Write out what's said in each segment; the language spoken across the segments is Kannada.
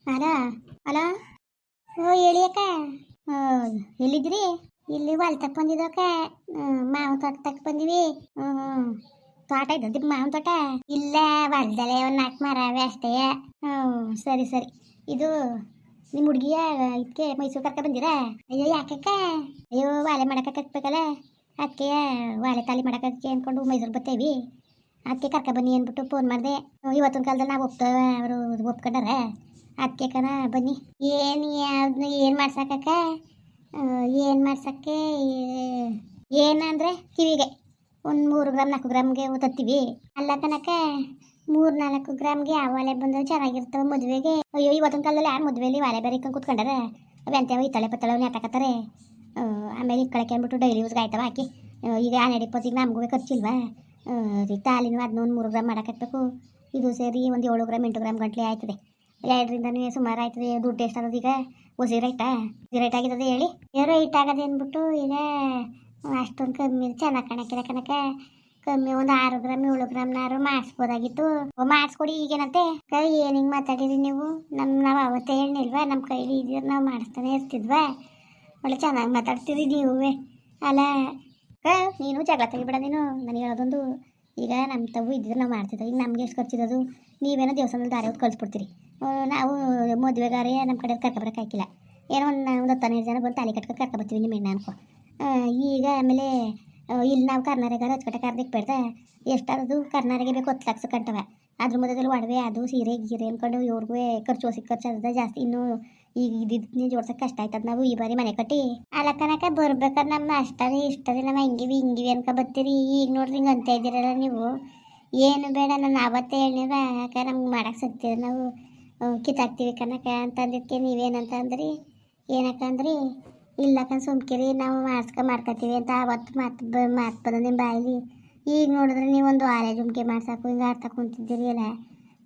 ಅಲ ಅಲ ಓ ಹೇಳಿ ಅಕ್ಕ. ಆ, ಎಲ್ಲಿದ್ರಿ? ಇಲ್ಲಿ ಹೊಲ್ ತಕ್ಕ ಬಂದಿದ್ದಕ್ಕ. ಮಾವಿನ ತೋಟ ತಕ್ಕ ಬಂದಿವಿ. ಹ್ಮ್ ತೋಟ ಇದ್ದದ್ದು ಮಾವಿನ ತೋಟ. ಇಲ್ಲ ಹೊಲ್ದಲ್ಲೇ ಒಂದು ನಾಲ್ಕು ಮರ ಅವೆ ಅಷ್ಟೇ. ಸರಿ ಸರಿ. ಇದು ನಿಮ್ಮ ಹುಡುಗಿಯ ಇದಕ್ಕೆ ಮೈಸೂರು ಕರ್ಕ ಬಂದಿರಾ? ಅಯ್ಯೋ ಯಾಕಕ್ಕ? ಅಯ್ಯೋ ವಾಲೆ ಮಾಡಕ್ಕೆ ಕಟ್ಬೇಕಲ್ಲ, ಅದಕ್ಕೆ ವಾಲೆ ತಾಲಿ ಮಾಡಕ್ಕೆ ಅಂದ್ಕೊಂಡು ಮೈಸೂರು ಬರ್ತೇವಿ. ಅದಕ್ಕೆ ಕರ್ಕ ಬನ್ನಿ ಅಂದ್ಬಿಟ್ಟು ಫೋನ್ ಮಾಡಿದೆ. ಇವತ್ತಿನ ಕಾಲದಲ್ಲಿ ನಾವು ಅವರು ಒಪ್ಕೊಂಡಾರ. ಅದಕ್ಕೆ ಕಣ ಬನ್ನಿ. ಏನು ಯಾವ್ದು ಏನು ಮಾಡ್ಸಕ್ಕಕ್ಕ? ಏನು ಮಾಡ್ಸಕ್ಕೆ? ಏನಂದರೆ ಕಿವಿಗೆ ಒಂದು 3 ಗ್ರಾಮ್ 4 ಗ್ರಾಮ್ಗೆ ತತ್ತೀವಿ. ಅಲ್ಲ ಕನಕ 3-4 ಗ್ರಾಮ್ಗೆ ಯಾವ ಒಲೆ ಬಂದ್ರೆ ಚೆನ್ನಾಗಿರ್ತವೆ ಮದುವೆಗೆ. ಅಯ್ಯೋ ಇವತ್ತಿನ ಕಾಲದಲ್ಲಿ ಯಾರು ಮದುವೆಯಲ್ಲಿ ಒಲೆ ಬೇರೆ ಇಕ್ಕೊಂಡು ಕೂತ್ಕೊಂಡಾರೆ? ಅವು ಎಂತೇವ ಇತ್ತಳೆ ಪತ್ತಳೆ ನೆಟ್ಟಾಕತ್ತಾರೆ. ಆಮೇಲೆ ಇಕ್ಕಳಕ್ಕೆ ಅಂದ್ಬಿಟ್ಟು ಡೈಲಿ ಯೂಸ್ಗೆ ಆಯ್ತವ ಹಾಕಿ. ಈಗ ಆ ನಡಿಪೋತಿಗೆ ನಮಗೂ ಖರ್ಚಿಲ್ವಾ? ತಾಲಿನೂ ಅದನ್ನ ಒಂದು 3 ಗ್ರಾಮ್ ಮಾಡಾಕಬೇಕು. ಇದು ಸೇರಿ ಒಂದು 7 ಗ್ರಾಮ್ 8 ಗ್ರಾಮ್ ಗಂಟ್ಲೆ ಆಯ್ತದೆ. 2ರಿಂದನೇ ಸುಮಾರು ಆಯ್ತದೆ. ದುಡ್ಡು ಎಷ್ಟಾಗೋದು ಈಗ? ಹೊಸಿ ರೈಟಾ? ರೇಟ್ ಆಗಿದ್ದದೆ ಹೇಳಿ. ರೈಟ್ ಆಗದೆ ಅಂದ್ಬಿಟ್ಟು ಈಗ ಅಷ್ಟೊಂದು ಕಮ್ಮಿ ಚೆನ್ನಾಗಿ ಕಾಣಕ್ಕಿಲ್ಲ ಕನಕ. ಕಮ್ಮಿ ಒಂದು 6 ಗ್ರಾಮ್ 7 ಗ್ರಾಮ್ನಾರು ಮಾಡಿಸ್ಬೋದಾಗಿತ್ತು. ಮಾಡಿಸ್ಕೊಡಿ ಈಗೇನಂತೆ. ಏನು ಹಿಂಗೆ ಮಾತಾಡಿರಿ ನೀವು? ನಾವು ಅವತ್ತೇ ಹೇಳಿಲ್ವಾ ನಮ್ಮ ಕೈಲಿ ಇದ್ರೆ ನಾವು ಮಾಡಿಸ್ತಾನೆ ಇರ್ತಿದ್ವಾ? ಒಳ್ಳೆ ಚೆನ್ನಾಗಿ ಮಾತಾಡ್ತೀರಿ ನೀವೇ. ಅಲ್ಲ ನೀನು ಜಗಳ ತೆಗಿಬೇಡ. ನೀನು ನನಗೆ ಹೇಳೋದೊಂದು, ಈಗ ನಮ್ಮ ತಗು ಇದ್ದಿದ್ರೆ ನಾವು ಮಾಡ್ತಿದ್ದೆ. ಈಗ ನಮ್ಗೆ ಎಷ್ಟು ಖರ್ಚಿರೋದು? ನೀವೇನೋ ದೇವಸ್ಥಾನದಲ್ಲಿ ದಾರಿ ಹೊತ್ತು ಕಳಿಸ್ಬಿಡ್ತೀರಿ. ನಾವು ಮದುವೆಗಾರೇ ನಮ್ಮ ಕಡೆ ಕರ್ಕೊಬರೋಕ್ಕಾಗಿಲ್ಲ. ಏನೋ ಒಂದು 10-15 ಜನ ಬಂದು ತಾಲಿ ಕಟ್ಕೊಂಡು ಕರ್ಕೊಬರ್ತೀವಿ ನಿಮ್ಮ ಹೆಣ್ಣು ಅನ್ಕೊ. ಈಗ ಆಮೇಲೆ ಇಲ್ಲಿ ನಾವು ಕರ್ನಾಟಕದ ಅಚ್ಚುಕಟ್ಟೆ ಕಾರ್ದಿಕ್ಕೆ ಬೇಡ್ದೆ. ಎಷ್ಟಾದದು ಕರ್ನಾಟಕ ಬೇಕು 10 ಲಕ್ಷ ಕಂಟವೆ. ಅದ್ರ ಮಧ್ಯದಲ್ಲಿ ಒಡವೆ ಅದು ಸೀರೆ ಗೀರೆ ಅಂದ್ಕೊಂಡು ಇವ್ರಿಗೂ ಖರ್ಚು ಅದ ಜಾಸ್ತಿ. ಇನ್ನೂ ಈಗ ಇದ್ದಿದ್ದನ್ನೇ ಜೋಡ್ಸೋಕೆ ಕಷ್ಟ ಆಯ್ತದ. ನಾವು ಈ ಬಾರಿ ಮನೆ ಕಟ್ಟಿ ಅಲ್ಲ ಕನಕ ಬರ್ಬೇಕಾದ್ರೆ ನಮ್ಮ ಅಷ್ಟದೇ ಇಷ್ಟದೇ ನಮ್ಮ ಹಿಂಗಿವಿ ಅನ್ಕೊ ಬರ್ತೀರಿ. ಈಗ ನೋಡ್ರಿ ಹಿಂಗೆ ಅಂತ ಇದ್ದೀರಲ್ಲ ನೀವು. ಏನು ಬೇಡ, ನಾನು ಅವತ್ತೇ ಹೇಳಿವ ಯಾಕೆ ನಮ್ಗೆ ಮಾಡಕ್ಕೆ ಸಿಗ್ತೀರ ನಾವು ಕಿತ್ತಾಕ್ತೀವಿ ಕನಕ ಅಂತಂದಿದ್ದಕ್ಕೆ ನೀವೇನಂತ ಅಂದ್ರಿ? ಏನಕ್ಕ ಅಂದ್ರಿ? ಇಲ್ಲಕ್ಕ ಸುಮ್ಕಿರಿ ನಾವು ಮಾಡ್ಕೊತೀವಿ ಅಂತ ಅವತ್ತು ಮಾತು ಬಂದ ನಿಮ್ಮ ಬಾಯಿಲಿ. ಈಗ ನೋಡಿದ್ರೆ ನೀವೊಂದು ವಾಲೆ ಜುಮ್ಕೆ ಮಾಡ್ಸಾಕು ಹಿಂಗೆ ಆಡ್ತಾ ಕುಂತಿದ್ದೀರಿ ಅಲ್ಲ.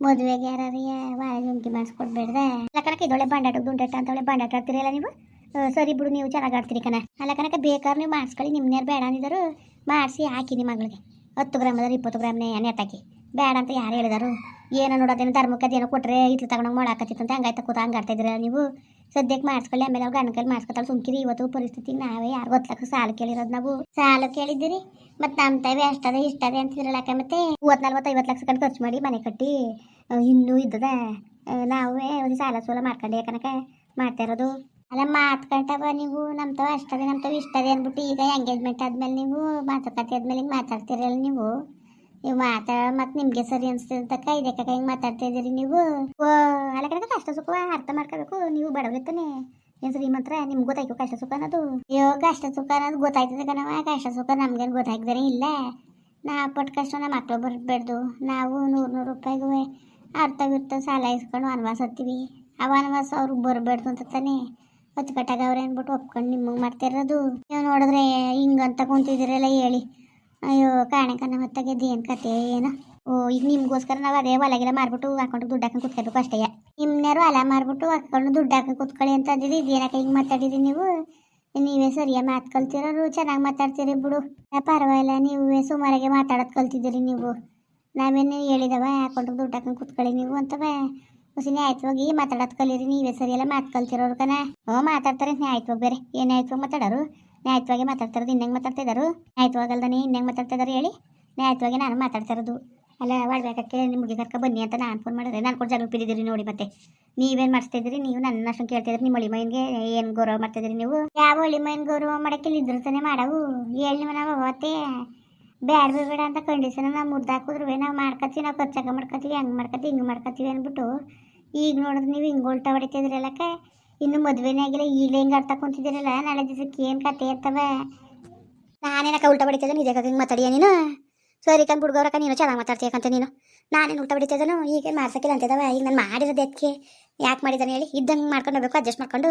ಮದುವೆಗೆ ಯಾರೀ ವಾಲೆ ಜುಮ್ಕೆ ಮಾಡಿಸ್ಕೊಡ್ಬೇಡ್ದ? ಅಲ್ಲ ಕನಕ ಇದೊಳ್ಳೆ ಬಂಡಾಟ ದುಂಡಾಟ ಅಂತ ಒಳ್ಳೆ ಬಂಡಾಟ ಆಡ್ತೀರಲ್ಲ ನೀವು. ಸರಿ ಬಿಡು, ನೀವು ಚೆನ್ನಾಗಿ ಆಡ್ತೀರಿ ಕಣ. ಅಲ್ಲ ಕನಕ ಬೇಕಾದ್ರೆ ನೀವು ಮಾಡಿಸ್ಕೊಳ್ಳಿ. ನಿಮ್ಮನೇರು ಬೇಡ ಅಂದಿದ್ರು ಮಾಡಿಸಿ ಹಾಕಿ ನಿಮ್ಮ ಮಗಳಿಗೆ 10 ಗ್ರಾಮ್ 20 ಗ್ರಾಮ್ನೇ ನೆತ್ತಾಕಿ. ಬೇಡ ಅಂತ ಯಾರು ಹೇಳಿದಾರು? ಏನೋ ನೋಡೋದೇನು ಧರ್ಮಕ್ಕೆ ಅದೇನೋ ಕೊಟ್ಟರೆ ಇತ್ತು ತಗೊಂಡೋಗಿ ಮಾಡಾಕತ್ತಿತ್ತಂತ ಹಂಗಾಯ್ತಾ ಕೂತ ಹಂಗೆ ಆಡ್ತಾಯಿದ್ದೀರ ನೀವು. ಸದ್ಯಕ್ಕೆ ಮಾಡಿಸ್ಕೊಳ್ಳಿ, ಆಮೇಲೆ ಅವ್ರು ಗಂಡಕಲ್ಲಿ ಮಾಡಿಸ್ಕೊತಾಳೆ ಸುಮ್ಕಿರಿ. ಇವತ್ತು ಪರಿಸ್ಥಿತಿ ನಾವೇ ಯಾರು 10 ಲಕ್ಷ ಸಾಲ ಕೇಳಿರೋದು. ನಾವು ಸಾಲ ಕೇಳಿದ್ದೀರಿ ಮತ್ತು ನಮ್ಮ ತಾವೇ ಅಷ್ಟದೇ ಇಷ್ಟದೇ ಅಂತಿದ್ರಲ್ಲಕ್ಕ. ಮತ್ತೆ 30-40-50 ಲಕ್ಷ ಕಂಡು ಖರ್ಚು ಮಾಡಿ ಮನೆ ಕಟ್ಟಿ ಇನ್ನೂ ಇದ್ದದ. ನಾವೇ ಒಂದು ಸಾಲ ಮಾಡ್ಕೊಂಡೆ ಕನಕ ಮಾಡ್ತಾ ಇರೋದು. ಅಲ್ಲ ಮಾತ್ಕೊಂಡವ ನೀವು ನಮ್ಮ ತಾವ ಅಷ್ಟದೇ ನಮ್ಮ ತಾವು ಇಷ್ಟದೇ ಅಂದ್ಬಿಟ್ಟು ಈಗ ಎಂಗೇಜ್ಮೆಂಟ್ ಆದಮೇಲೆ ನೀವು ಮಾತುಕತೆ ಆದ್ಮೇಲೆ ಹಿಂಗೆ ಮಾತಾಡ್ತಿರಲ್ಲ ನೀವು. ನೀವು ಮತ್ತು ನಿಮಗೆ ಸರಿ ಅನಿಸ್ತದಕ್ಕ ಇದಕ್ಕ ಹಿಂಗೆ ಮಾತಾಡ್ತಾ ಇದ್ದೀರಿ ನೀವು. ಅಲ್ಲ ಕನಕ ಕಷ್ಟ ಸುಖ ಅರ್ಥ ಮಾಡ್ಕೋಬೇಕು. ನೀವು ಬಡವರಿರ್ತಾನೆ ಏನು ಶ್ರೀಮಂತರ, ನಿಮ್ಗೆ ಗೊತ್ತಾಯ್ತು ಕಷ್ಟ ಸುಖ ಅನ್ನೋದು. ಅಯ್ಯೋ ಕಷ್ಟ ಸುಖ ಅನ್ನೋದು ಗೊತ್ತಾಯ್ತದೆ ಕಣವ. ಕಷ್ಟ ಸುಖ ನಮ್ಗೇನು ಗೊತ್ತಾಗ್ದಾರೆ ಇಲ್ಲ. ನಾವು ಪಟ್ಟು ಕಷ್ಟ ನಮ್ಮ ಮಕ್ಕಳು ಬರಬೇಡ್ದು. ನಾವು 100 ರೂಪಾಯಿಗೂ ಅರ್ಥವಿರ್ತ ಸಾಲ ಇಸ್ಕೊಂಡು ವನವಾಸ ಹತ್ತೀವಿ. ಆ ವನವಾಸ ಅವ್ರಿಗೆ ಬರಬೇಡ್ದು ಅಂತ ತಾನೇ ಅಚ್ಚುಕಟ್ಟಾಗ ಅವ್ರು ಅಂದ್ಬಿಟ್ಟು ಒಪ್ಕೊಂಡು ನಿಮಗೆ ಮಾಡ್ತಾ ಇರೋದು. ನೀವು ನೋಡಿದ್ರೆ ಹಿಂಗಂತ ಕುಂತಿದ್ದೀರಲ್ಲ ಹೇಳಿ. ಅಯ್ಯೋ ಕಾಣೆಕನ್ನ ಹೊತ್ತಾಗೆದ್ದು ಏನು ಕತೆ ಏನು? ಈಗ ನಿಮಗೋಸ್ಕರ ನಾವು ಅದೇ ಹೊಲಗೆಲ್ಲ ಮಾರ್ಬಿಟ್ಟು ಹಾಕೊಂಡು ದುಡ್ಡು ಹಾಕೊಂಡು ಕುತ್ಕೋಬೇಕು ಅಷ್ಟೇ. ನಿಮ್ಮನೇರು ಹೊಲ ಮಾರ್ಬಿಟ್ಟು ಹಾಕೊಂಡು ದುಡ್ಡು ಹಾಕೊಂಡು ಕುತ್ಕೊಳ್ಳಿ ಅಂತ ಅಂದಿದ್ದು ಇದೇನಕ್ಕೆ ಹಿಂಗೆ ಮಾತಾಡಿರಿ ನೀವು? ನೀವೇ ಸರಿಯಾಗಿ ಮಾತು ಕಲ್ತಿರೋರು, ಚೆನ್ನಾಗಿ ಮಾತಾಡ್ತೀರಿ ಬಿಡು. ಪರವಾಗಿಲ್ಲ, ನೀವೇ ಸುಮಾರಾಗೆ ಮಾತಾಡೋದು ಕಲ್ತಿದ್ದೀರಿ ನೀವು. ನಾವೇನು ಹೇಳಿದವ ಹಾಕೊಂಡು ದುಡ್ಡು ಹಾಕೊಂಡು ಕುತ್ಕೊಳ್ಳಿ ನೀವು ಅಂತವ? ಹೊಸ ನ್ಯಾಯವಾಗಿ ಮಾತಾಡೋದು ಕಲೀರಿ. ನೀವೇ ಸರಿಯಲ್ಲ ಮಾತು ಕಲ್ತಿರೋರು ಕಣ. ಮಾತಾಡ್ತಾರೆ ನ್ಯಾಯವಾಗಿ. ಬೇರೆ ಏನು ನ್ಯಾಯವಾಗಿ ಮಾತಾಡೋರು? ನ್ಯಾಯವಾಗಿ ಮಾತಾಡ್ತಿರೋದು ಇನ್ನಂಗೆ ಮಾತಾಡ್ತಾ ಇದ್ದಾರು? ನ್ಯಾಯವಾಗಲ್ದಾನೆ ಇನ್ನಂಗೆ ಮಾತಾಡ್ತಾ ಇದ್ದಾರೆ ಹೇಳಿ? ನ್ಯಾಯವಾಗಿ ನಾನು ಮಾತಾಡ್ತಾ ಇರೋದು. ಅಲ್ಲ ಒಳ್ಬೇಕಕ್ಕೆ ನಿಮಗೆ ಕರ್ಕ ಬನ್ನಿ ಅಂತ ನಾನು ಫೋನ್ ಮಾಡಿದ್ರೆ ನಾನು ಕೂಡ ಜಗಳ ಬಿದ್ದಿದ್ದೀರಿ ನೋಡಿ. ಮತ್ತೆ ನೀವೇನು ಮಾಡಿಸ್ತಿದ್ದೀರಿ? ನೀವು ನನ್ನ ಅಷ್ಟೊಂದು ಕೇಳ್ತಿದ್ರಿ. ನಿಮ್ಮ ಹಳ್ಳಿ ಮೈನ್ಗೆ ಏನು ಗೌರವ ಮಾಡ್ತಿದ್ದೀರಿ ನೀವು? ಯಾವ ಹಳ್ಳಿ ಮೈನ್ ಗೌರವ ಮಾಡೋಕ್ಕೆ ಇದ್ರ ತಾನೇ ಮಾಡವು ಹೇಳಿ. ನಾವು ಅವತ್ತೇ ಬೇಡ ಅಂತ ಕಂಡೀಷನ್ ನಾವು ಮುರ್ದು ಹಾಕಿದ್ರು ನಾವು ಮಾಡ್ಕೊತೀವಿ, ನಾವು ಖರ್ಚಾಗ ಮಾಡ್ಕೊತೀವಿ, ಹಂಗೆ ಮಾಡ್ಕೊತೀವಿ ಹಿಂಗೆ ಮಾಡ್ಕೊತೀವಿ ಅಂದ್ಬಿಟ್ಟು ಈಗ ನೋಡಿದ್ರೆ ನೀವು ಹಿಂಗೆ ಉಲ್ಟಾ ಹೊಡಿತಿದ್ರಲ್ಲಕ್ಕ. ಇನ್ನು ಮದುವೆನೇ ಆಗಿಲ್ಲ ಈಗಲೇ ಹಿಂಗೆ ಆಡ್ತಾ ಕುಂತಿದ್ದೀರಲ್ಲ. ನಾಳೆ ದಿವಸಕ್ಕೆ ಏನು ಕತೆ ಇರ್ತವ? ನಾನೇನಕ್ಕ ಉಲ್ಟಾ ಹೊಡಿತಿದ್ದೆ ಇದೇ ಹಿಂಗೆ ಮಾತಾಡಿಯ ನೀನು? ಸರಿ ಕಂಡು ಹುಡುಗವ್ರಕ್ಕ ನೀನು ಚೆನ್ನಾಗಿ ಮಾತಾಡ್ತೀಯಕ್ಕಂತ ನೀನು. ನಾನೇನು ಉಲ್ಟಾ ಹೊಡಿತಿದ್ದನು? ಈಗ ಮಾಡ್ಸೋಕ್ಕಿಲ್ಲ ಅಂತಿದ್ದಾವ. ಈಗ ನಾನು ಮಾಡಿರೋದು ಅದಕ್ಕೆ ಯಾಕೆ ಮಾಡಿದ್ದಾನೆ ಹೇಳಿ? ಇದ್ದಂಗೆ ಮಾಡ್ಕೊಂಡು ಹೋಗ್ಬೇಕು, ಅಡ್ಜಸ್ಟ್ ಮಾಡ್ಕೊಂಡು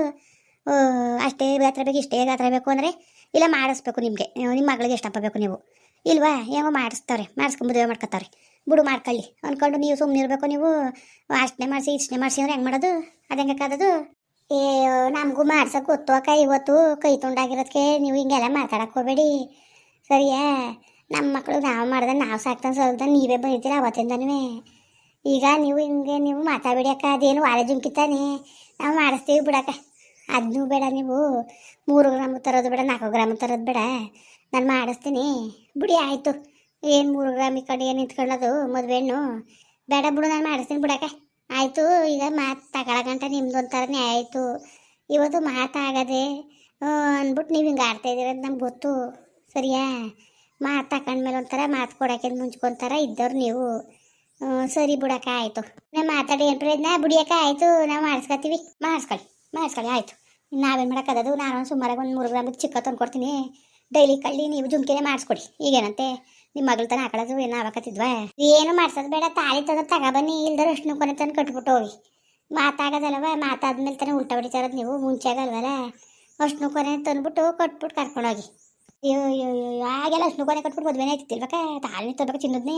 ಅಷ್ಟೇ ಗಾತ್ರ ಬೇಕು ಇಷ್ಟೇ ಗಾತ್ರ ಬೇಕು ಅಂದರೆ ಇಲ್ಲ ಮಾಡಿಸ್ಬೇಕು. ನಿಮಗೆ ನಿಮ್ಮ ಮಗಳಿಗೆ ಎಷ್ಟಪ್ಪ ಬೇಕು ನೀವು ಇಲ್ವಾ? ಏನೋ ಮಾಡಿಸ್ತಾರೆ, ಮಾಡಿಸ್ಕೊಂಡು ಮದುವೆ ಮಾಡ್ಕೊತಾರೆ. ಬಿಡು ಮಾಡ್ಕೊಳ್ಳಿ ಅಂದ್ಕೊಂಡು ನೀವು ಸುಮ್ಮನೆ ಇರಬೇಕು. ನೀವು ಅಷ್ಟನೇ ಮಾಡಿಸಿ ಇಷ್ಟನೇ ಮಾಡಿಸಿ ಅಂದ್ರೆ ಹೆಂಗೆ ಮಾಡೋದು? ಅದು ಹೆಂಗಕ್ಕಾದದು? ನಮಗೂ ಮಾಡ್ಸೋಕೆ ಗೊತ್ತು ಅಕ್ಕ. ಇವತ್ತು ಕೈ ತುಂಡಾಗಿರೋದಕ್ಕೆ ನೀವು ಹಿಂಗೆಲ್ಲ ಮಾತಾಡಕ್ಕೆ ಹೋಗಬೇಡಿ ಸರಿಯಾ? ನಮ್ಮ ಮಕ್ಕಳು ನಾವು ಮಾಡ್ದೆ ನಾವು ಸಾಕ್ತಾನೆ ಸಲ್ದ ನೀವೇ ಬಂದಿದ್ದೀರ ಅವತ್ತಿಂದನೂ. ಈಗ ನೀವು ಹಿಂಗೆ ನೀವು ಮಾತಾಡಬೇಡಿ ಅಕ್ಕ, ಅದೇನು ವಾರ ಜುಂಕಿತಾನೆ, ನಾವು ಮಾಡಿಸ್ತೀವಿ ಬಿಡಕ್ಕ. ಅದನ್ನೂ ಬೇಡ, ನೀವು 3 ಗ್ರಾಮ್ ತರೋದು ಬೇಡ, 4 ಗ್ರಾಮ್ ತರೋದು ಬೇಡ, ನಾನು ಮಾಡಿಸ್ತೀನಿ ಬಿಡಿ. ಆಯಿತು, ಏನು 3 ಗ್ರಾಮ್ ಈ ಕಡೆ ಏನು ನಿಂತ್ಕೊಳ್ಳೋದು ಮದುವೆ ಹೆಣ್ಣು, ಬೇಡ ಬಿಡು, ನಾನು ಮಾಡಿಸ್ತೀನಿ ಬಿಡಕ್ಕ. ಆಯಿತು, ಈಗ ಮಾತು ತಗೊಳಗಂಟ ನಿಮ್ದು ಒಂಥರ ನ್ಯಾಯ ಆಯಿತು. ಇವತ್ತು ಮಾತಾಗದೆ ಅಂದ್ಬಿಟ್ಟು ನೀವು ಹಿಂಗೆ ಆಡ್ತಾ ಇದ್ದೀರ ಅಂತ ನಮ್ಗೆ ಗೊತ್ತು, ಸರಿಯಾ? ಮಾತು ತಗೊಂಡ್ಮೇಲೆ ಒಂಥರ ಮಾತು ಕೊಡೋಕೆ ಮುಂಚ್ಕೊಂತಾರ ಇದ್ದವ್ರು ನೀವು. ಸರಿ ಬಿಡಕ್ಕ, ಆಯಿತು. ನಾವು ಮಾತಾಡಿ ಏನು ಪ್ರಯೋಜನ, ಬಿಡಿಯಕ್ಕ. ಆಯಿತು, ನಾವು ಮಾಡಿಸ್ಕೊತೀವಿ, ಮಾಡಿಸ್ಕೊಳ್ಳಿ ಆಯಿತು. ನಾವೇನು ಮಾಡೋಕ್ಕದದು, ನಾನು ಸುಮಾರಾಗಿ ಒಂದು 3 ಗ್ರಾಮ್ ಚಿಕ್ಕ ತಂದ್ಕೊಡ್ತೀನಿ, ಡೈಲಿ ಕಳ್ಳಿ ನೀವು ಜುಮ್ಕೆನೆ ಮಾಡಿಸ್ಕೊಡಿ. ಈಗೇನಂತೆ ನಿಮ್ಮ ಮಗಳ ತನ ಹಾಕೊಳ್ಳೋದು ಏನೋ ಆವಕತ್ತಿದ್ವಾ? ಏನು ಮಾಡ್ಸೋದು ಬೇಡ, ತಾಳಿ ತಂದ್ರೆ ತಗೊಬನ್ನಿ, ಇಲ್ದಾರೆ ಅಷ್ಟು ಕೊನೆ ತಂದು ಕಟ್ಬಿಟ್ಟು ಹೋಗಿ. ಮಾತಾಗೋದಲ್ವ, ಮಾತಾದ್ಮೇಲೆ ತಾನೇ ಉಲ್ಟಾ ಹೊಡಿತಾರದು ನೀವು, ಮುಂಚೆ ಆಗಲ್ವಲ್ಲ. ಅಷ್ಟು ಕೊನೆ ತಂದ್ಬಿಟ್ಟು ಕಟ್ಬಿಟ್ಟು ಕರ್ಕೊಂಡೋಗಿ. ಅಯ್ಯೋ ಅಯ್ಯೋ ಅಯ್ಯೋ, ಆಗೆಲ್ಲ ಅಷ್ಟು ಕೊನೆ ಕಟ್ಬಿಟ್ಟು ಮದುವೆನೇ ಆಯ್ತಿಲ್ವಕ್ಕ, ತಾಳಿ ತಗೋಬೇಕು ಚಿನ್ನದನ್ನೇ.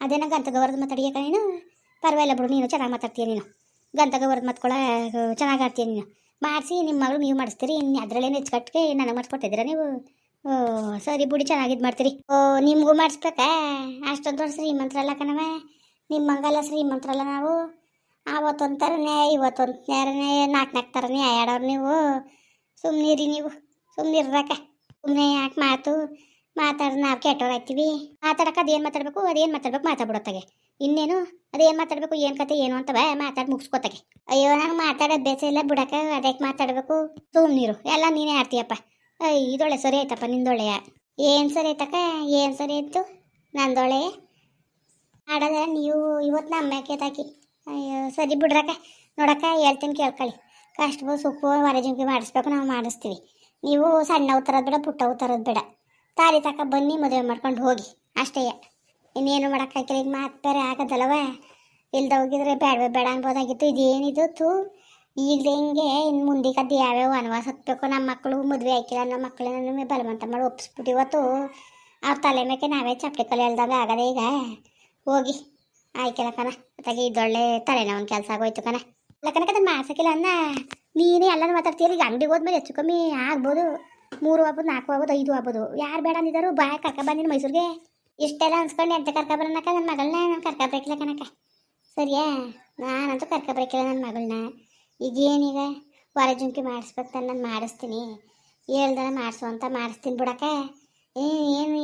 ಅದೇನ ಗಂತಗವರ್ದು ಮಾತಾಡಿಯಕ್ಕ ನೀನು? ಪರವಾಗಿಲ್ಲ ಬಿಡು, ನೀನು ಚೆನ್ನಾಗಿ ಮಾತಾಡ್ತೀಯ, ನೀನು ಗಂತಗವರ್ದು ಮಾತ್ಕೊಳ ಚೆನ್ನಾಗಿ ಆಡ್ತೀಯ ನೀನು. ಮಾಡಿಸಿ ನಿಮ್ಮ ಮಗಳು ನೀವು ಮಾಡಿಸ್ತೀರಿ, ಇನ್ನು ಅದರಲ್ಲೇನು ಹೆಚ್ಚುಕಟ್ಟಿಗೆ ನನಗೆ ಮಾಡಿಸ್ಕೊಟ್ಟಿದ್ದೀರಾ ನೀವು? ಓ ಸರಿ ಬಿಡಿ, ಚೆನ್ನಾಗಿದ್ದು ಮಾಡ್ತೀರಿ. ಓ ನಿಮಗೂ ಮಾಡಿಸ್ಬೇಕಾ? ಅಷ್ಟೊಂದು ದೊಡ್ಡ ಶ್ರೀಮಂತರಲ್ಲ ಕಣವ, ನಿಮ್ಮಂಗೆಲ್ಲ ಶ್ರೀಮಂತರಲ್ಲ ನಾವು. ಆವತ್ತೊಂದು ಥರನೇ ಇವತ್ತೊಂದು ಥರನೇ, ನಾಲ್ಕು ಥರನೇ ಆಡೋರು ನೀವು. ಸುಮ್ಮನಿರಿ ನೀವು, ಸುಮ್ಮನಿರ್ರಕ್ಕ. ಸುಮ್ಮನೆ ಯಾಕೆ ಮಾತಾಡಿದ್ರೆ ನಾವು ಕೆಟ್ಟವ್ರಾಗ್ತೀವಿ. ಮಾತಾಡೋಕೆ ಅದೇನು ಮಾತಾಡಬೇಕು ಮಾತಾಡ್ಬಿಡೋತ್ತಾಗೆ. ಇನ್ನೇನು ಅದೇನು ಮಾತಾಡಬೇಕು, ಏನು ಕತೆ ಏನು ಅಂತವ ಮಾತಾಡಿ ಮುಗಿಸ್ಕೊತಾಗೆ. ಅಯ್ಯೋ, ನಂಗೆ ಮಾತಾಡೋ ಅಭ್ಯಾಸ ಇಲ್ಲ ಬಿಡಕ್ಕ, ಅದಕ್ಕೆ ಮಾತಾಡಬೇಕು. ಸುಮ್ಮನಿರು, ಎಲ್ಲ ನೀನೇ ಆಡ್ತೀಯಪ್ಪ. ಇದೊಳ್ಳೆ ಸರಿ ಆಯ್ತಪ್ಪ, ನಿಂದೊಳ್ಳೆಯ. ಏನು ಸರಿ ಆಯ್ತಕ್ಕ, ಏನು ಸರಿ ಆಯ್ತು ನಂದೊಳ್ಳೆ ಆಡೋದ ನೀವು ಇವತ್ತು ನಮ್ಮಕ್ಕೆ ತಾಕಿ. ಅಯ್ಯೋ ಸರಿ ಬಿಡ್ರಕ್ಕ. ನೋಡಕ್ಕ, ಹೇಳ್ತೀನಿ ಕೇಳ್ಕೊಳ್ಳಿ, ಕಷ್ಟವೋ ಸುಖವೋ ಹೊರ ಜುಂಕಿ ಮಾಡಿಸ್ಬೇಕು, ನಾವು ಮಾಡಿಸ್ತೀವಿ. ನೀವು ಸಣ್ಣವು ತರೋದು ಬೇಡ, ಪುಟ್ಟವು ತರೋದು ಬೇಡ, ತಾಲಿ ತಕ ಬನ್ನಿ, ಮದುವೆ ಮಾಡ್ಕೊಂಡು ಹೋಗಿ ಅಷ್ಟೇ. ಇನ್ನೇನು ಮಾಡೋಕ್ಕಾಗಿಲ್ಲ, ಈಗ ಮಾತು ಬೇರೆ ಆಗೋದಲ್ಲವ. ಇಲ್ದ ಹೋಗಿದ್ರೆ ಬೇಡ ಅನ್ಬೋದಾಗಿತ್ತು. ಇದೇನಿದು ತೂ ಈಗಲೇ ಹಿಂಗೆ ಇನ್ನು ಮುಂದೆ ಕದ್ದು ಯಾವ್ಯಾವ ವನವಾಸ ಹತ್ಬೇಕು. ನಮ್ಮ ಮಕ್ಕಳು ಮದುವೆ ಆಯ್ಕಿಲ್ಲ ಅನ್ನೋ ಮಕ್ಕಳನ್ನ ಬಲವಂತ ಮಾಡಿ ಒಪ್ಪಿಸ್ಬಿಟ್ಟು ಇವತ್ತು ಅವ್ರ ತಲೆ ಮೇಕೆ ನಾವೇ ಚಪ್ಪಲಿ ಕಲೆ ಹೇಳ್ದಾಗ ಆಗದೆ. ಈಗ ಹೋಗಿ ಆಯ್ಕಿಲ್ಲ ಕಣ, ಅತ್ತಾಗಿ ಇದೊಳ್ಳೆ ತಲೆನೋ ಒಂದು ಕೆಲಸ ಆಗೋಯ್ತು ಕಣ. ಇಲ್ಲ ಕನಕ ಅದನ್ನು ಮಾಡ್ಸೋಕ್ಕಿಲ್ಲ ಅನ್ನ ನೀನೇ ಎಲ್ಲನೂ ಮಾತಾಡ್ತೀರಿ. ಈಗ ಅಂಗಡಿಗೆ ಹೋದ್ಮೇಲೆ ಹೆಚ್ಚು ಕಮ್ಮಿ ಆಗ್ಬೋದು, 3 ಆಗ್ಬೋದು, 4 ಆಗ್ಬೋದು, 5 ಆಗ್ಬೋದು. ಯಾರು ಬೇಡ ಅಂದಿದ್ದಾರು, ಬಾಯ ಕರ್ಕೊಬಂದಿನ ಮೈಸೂರಿಗೆ. ಇಷ್ಟೆಲ್ಲ ಅನ್ಸ್ಕೊಂಡು ಎಂತ ಕರ್ಕೊಬರೋನಕ್ಕ ನನ್ನ ಮಗಳನ್ನ? ನಾನು ಕರ್ಕೊಬರಕ್ಕಿಲ್ಲ ಕಣಕ್ಕ, ಸರಿಯಾ? ನಾನಂತೂ ಕರ್ಕೊಬರಕ್ಕಿಲ್ಲ ನನ್ನ ಮಗಳನ್ನ. ಈಗೇನೀಗ ಹೊರ ಜುಂಕಿ ಮಾಡಿಸ್ಬೇಕು ತಾನೆ, ನಾನು ಮಾಡಿಸ್ತೀನಿ, ಹೇಳ್ದಾರ ಮಾಡಿಸು ಅಂತ ಮಾಡಿಸ್ತೀನಿ ಬಿಡಕ್ಕ. ಏನು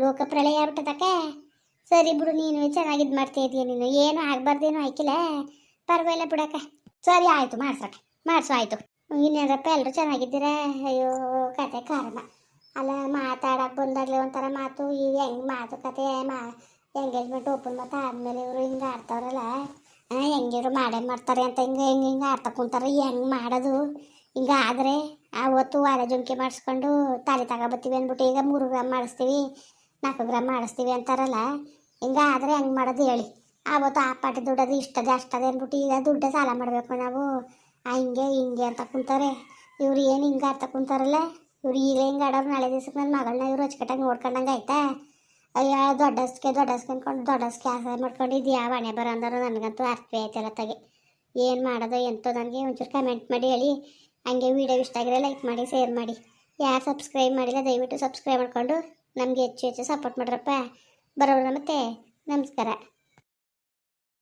ಲೋಕ ಪ್ರಳಯ ಆಗ್ಬಿಟ್ಟದಕ್ಕ. ಸರಿ ಬಿಡು, ನೀನು ಚೆನ್ನಾಗಿದ್ದು ಮಾಡ್ತಾ ಇದೀಯ, ನೀನು ಏನು ಆಗಬಾರ್ದೇನು ಆಯ್ಕಿಲ್ಲ, ಪರವಾಗಿಲ್ಲ ಬಿಡಕ್ಕ. ಸರಿ ಆಯಿತು, ಮಾಡಿಸು ಆಯಿತು. ಇನ್ನೇನಪ್ಪ, ಎಲ್ಲರೂ ಚೆನ್ನಾಗಿದ್ದೀರಾ? ಅಯ್ಯೋ ಕತೆ ಕಾರಣ ಅಲ್ಲ, ಮಾತಾಡಕ್ಕೆ ಬಂದಾಗಲೇ ಒಂಥರ ಮಾತು. ಈಗ ಹೆಂಗೆ ಮಾತುಕತೆ ಎಂಗೇಜ್ಮೆಂಟ್ ಓಪನ್ ಮತ್ತು ಆದಮೇಲೆ ಇವರು ಹಿಂಗೆ ಆಡ್ತಾವ್ರಲ್ಲ, ಹೆಂಗಿರು ಮಾಡೇ ಮಾಡ್ತಾರೆ ಅಂತ ಹಿಂಗೆ ಆಡ್ತಾ ಕುಂತಾರೆ. ಹೆಂಗೆ ಮಾಡೋದು ಹಿಂಗೆ ಆದರೆ? ಆವತ್ತು ವಾರ ಜುಂಕಿ ಮಾಡಿಸ್ಕೊಂಡು ತಾಲಿ ತಗೊಬತ್ತೀವಿ ಅಂದ್ಬಿಟ್ಟು ಈಗ 3 ಗ್ರಾಮ್ ಮಾಡಿಸ್ತೀವಿ, 4 ಗ್ರಾಮ್ ಮಾಡಿಸ್ತೀವಿ ಅಂತಾರಲ್ಲ. ಹಿಂಗೆ ಆದರೆ ಹೆಂಗೆ ಮಾಡೋದು ಹೇಳಿ? ಆವತ್ತು ಆ ಪಾಟಿ ದುಡ್ಡದು ಇಷ್ಟದೆ ಅಷ್ಟದೆ ಅಂದ್ಬಿಟ್ಟು ಈಗ ದುಡ್ಡೇ ಸಾಲ ಮಾಡಬೇಕು ನಾವು. ಹಿಂಗೆ ಅಂತ ಕುಂತಾರೆ ಇವ್ರು. ಏನು ಹಿಂಗೆ ಆಡ್ತಾ ಕುಂತಾರಲ್ಲ ಇವ್ರು. ಈಗ ಹಿಂಗೆ ಆಡೋರು, ನಾಳೆ ದಿವ್ಸಕ್ಕೆ ನನ್ನ ಮಗಳನ್ನ ಇವರು ಅಚ್ಚುಕಟ್ಟಾಗಿ ನೋಡ್ಕೊಂಡಂಗೆ ಆಯ್ತಾ? ಅಯ್ಯೋ ದೊಡ್ಡಸ್ಕೆ ಅಂದ್ಕೊಂಡು ದೊಡ್ಡಸ್ಕೆ ಆಸೆ ಮಾಡ್ಕೊಂಡಿದ್ದು ಯಾವ ಹಣೆ ಬರೋ ಅಂದರು ನನಗಂತೂ ಅರ್ಥವೇ ಆಯ್ತಲ್ಲ ತಗೆ. ಏನು ಮಾಡೋದು ಎಂತೋ ನನಗೆ ಒಂಚೂರು ಕಮೆಂಟ್ ಮಾಡಿ ಹೇಳಿ. ಹಂಗೆ ವೀಡಿಯೋ ಇಷ್ಟ ಆಗಿರೋ ಲೈಕ್ ಮಾಡಿ, ಶೇರ್ ಮಾಡಿ. ಯಾರು ಸಬ್ಸ್ಕ್ರೈಬ್ ಮಾಡಿಲ್ಲ ದಯವಿಟ್ಟು ಸಬ್ಸ್ಕ್ರೈಬ್ ಮಾಡ್ಕೊಂಡು ನಮಗೆ ಹೆಚ್ಚು ಸಪೋರ್ಟ್ ಮಾಡ್ರಪ್ಪ. ಬರೋಣ ಮತ್ತೆ, ನಮಸ್ಕಾರ.